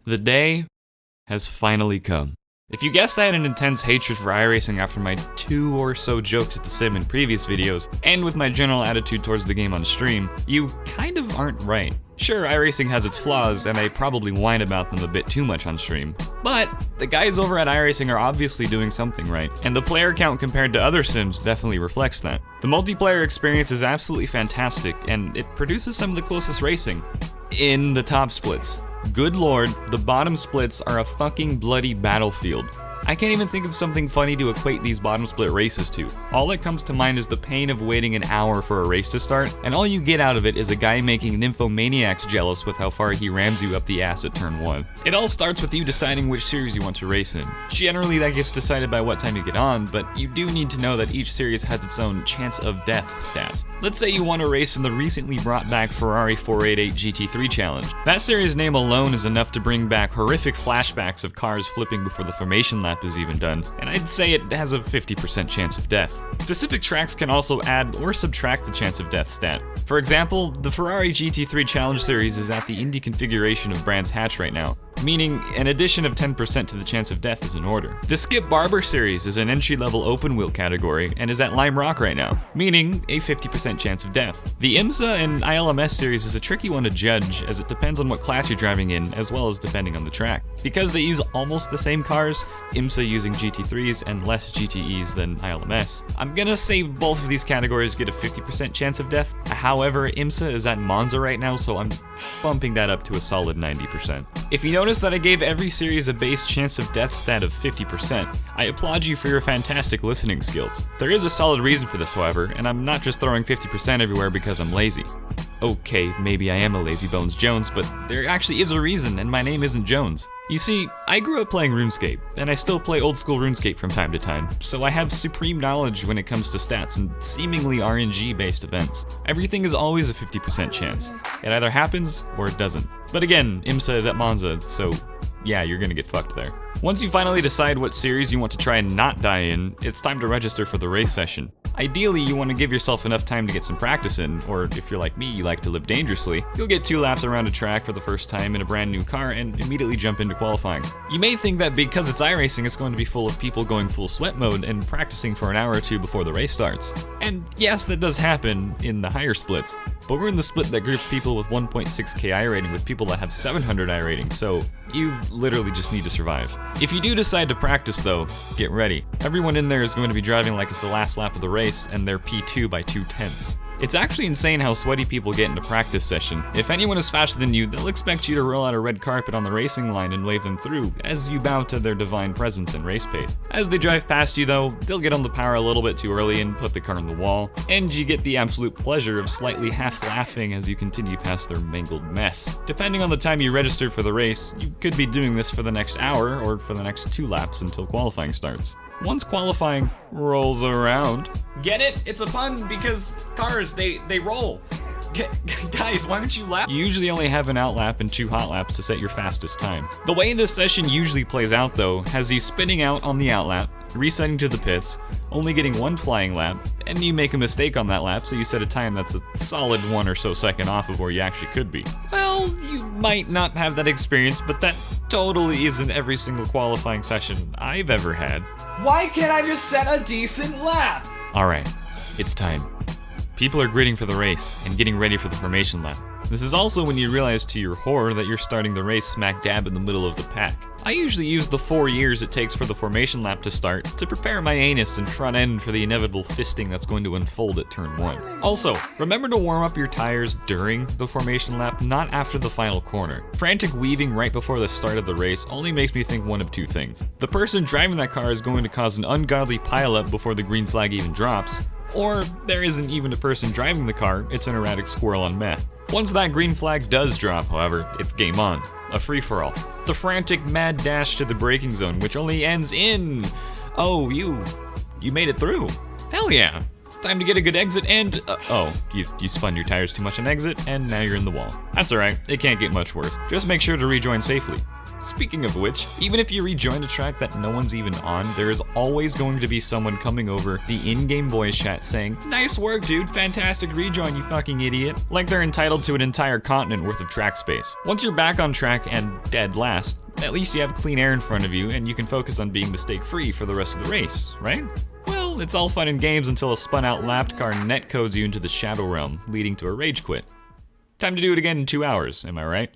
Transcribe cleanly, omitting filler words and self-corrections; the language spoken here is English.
The day has finally come. If you guessed I had an intense hatred for iRacing after my 2 or so jokes at the sim in previous videos, and with my general attitude towards the game on stream, you kind of aren't right. Sure, iRacing has its flaws, and I probably whine about them a bit too much on stream, but the guys over at iRacing are obviously doing something right, and the player count compared to other sims definitely reflects that. The multiplayer experience is absolutely fantastic, and it produces some of the closest racing in the top splits. Good lord, the bottom splits are a fucking bloody battlefield. I can't even think of something funny to equate these bottom split races to. All that comes to mind is the pain of waiting an hour for a race to start, and all you get out of it is a guy making nymphomaniacs jealous with how far he rams you up the ass at turn 1. It all starts with you deciding which series you want to race in. Generally that gets decided by what time you get on, but you do need to know that each series has its own chance of death stat. Let's say you want to race in the recently brought back Ferrari 488 GT3 challenge. That series name alone is enough to bring back horrific flashbacks of cars flipping before the formation lap is even done, and I'd say it has a 50% chance of death. Specific tracks can also add or subtract the chance of death stat. For example, the Ferrari GT3 challenge series is at the Indy configuration of Brands Hatch right now, meaning an addition of 10% to the chance of death is in order. The Skip Barber series is an entry-level open wheel category and is at Lime Rock right now, meaning a 50% chance of death. The IMSA and ILMS series is a tricky one to judge, as it depends on what class you're driving in, as well as depending on the track. Because they use almost the same cars, IMSA using GT3s and less GTEs than ILMS, I'm gonna say both of these categories get a 50% chance of death. However, IMSA is at Monza right now, so I'm bumping that up to a solid 90%. If you notice that I gave every series a base chance of death stat of 50%, I applaud you for your fantastic listening skills. There is a solid reason for this, however, and I'm not just throwing 50% everywhere because I'm lazy. Okay, maybe I am a Lazy Bones Jones, but there actually is a reason, and my name isn't Jones. You see, I grew up playing RuneScape, and I still play old school RuneScape from time to time, so I have supreme knowledge when it comes to stats and seemingly RNG-based events. Everything is always a 50% chance. It either happens, or it doesn't. But again, IMSA is at Monza, so yeah, you're gonna get fucked there. Once you finally decide what series you want to try and not die in, it's time to register for the race session. Ideally, you want to give yourself enough time to get some practice in, or if you're like me, you like to live dangerously, you'll get 2 laps around a track for the first time in a brand new car and immediately jump into qualifying. You may think that because it's iRacing, it's going to be full of people going full sweat mode and practicing for an hour or 2 before the race starts. And yes, that does happen in the higher splits, but we're in the split that groups people with 1.6k iRating with people that have 700 iRating, so you literally just need to survive. If you do decide to practice though, get ready. Everyone in there is going to be driving like it's the last lap of the race and they're P2 by 2/10. It's actually insane how sweaty people get in a practice session. If anyone is faster than you, they'll expect you to roll out a red carpet on the racing line and wave them through, as you bow to their divine presence and race pace. As they drive past you though, they'll get on the power a little bit too early and put the car on the wall, and you get the absolute pleasure of slightly half laughing as you continue past their mangled mess. Depending on the time you registered for the race, you could be doing this for the next hour or for the next 2 laps until qualifying starts. Once qualifying rolls around, get it? It's a pun because cars, they roll. Guys, why don't you lap? You usually only have an out lap and 2 hot laps to set your fastest time. The way this session usually plays out though, has you spinning out on the out lap, resetting to the pits, only getting 1 flying lap, and you make a mistake on that lap, so you set a time that's a solid 1 or so second off of where you actually could be. Well, you might not have that experience, but that totally isn't every single qualifying session I've ever had. Why can't I just set a decent lap? Alright, it's time. People are gritting for the race and getting ready for the formation lap. This is also when you realize to your horror that you're starting the race smack dab in the middle of the pack. I usually use the 4 years it takes for the formation lap to start to prepare my anus and front end for the inevitable fisting that's going to unfold at turn 1. Also, remember to warm up your tires during the formation lap, not after the final corner. Frantic weaving right before the start of the race only makes me think one of 2 things. The person driving that car is going to cause an ungodly pileup before the green flag even drops, or there isn't even a person driving the car, it's an erratic squirrel on meth. Once that green flag does drop, however, it's game on. A free-for-all. The frantic mad dash to the braking zone, which only ends in... Oh, you made it through. Hell yeah. Time to get a good exit and... you spun your tires too much on exit, and now you're in the wall. That's alright, it can't get much worse. Just make sure to rejoin safely. Speaking of which, even if you rejoin a track that no one's even on, there is always going to be someone coming over the in-game voice chat saying, "Nice work, dude, fantastic rejoin, you fucking idiot," like they're entitled to an entire continent worth of track space. Once you're back on track and dead last, at least you have clean air in front of you and you can focus on being mistake-free for the rest of the race, right? Well, it's all fun and games until a spun-out lapped car netcodes you into the Shadow Realm, leading to a rage quit. Time to do it again in 2 hours, am I right?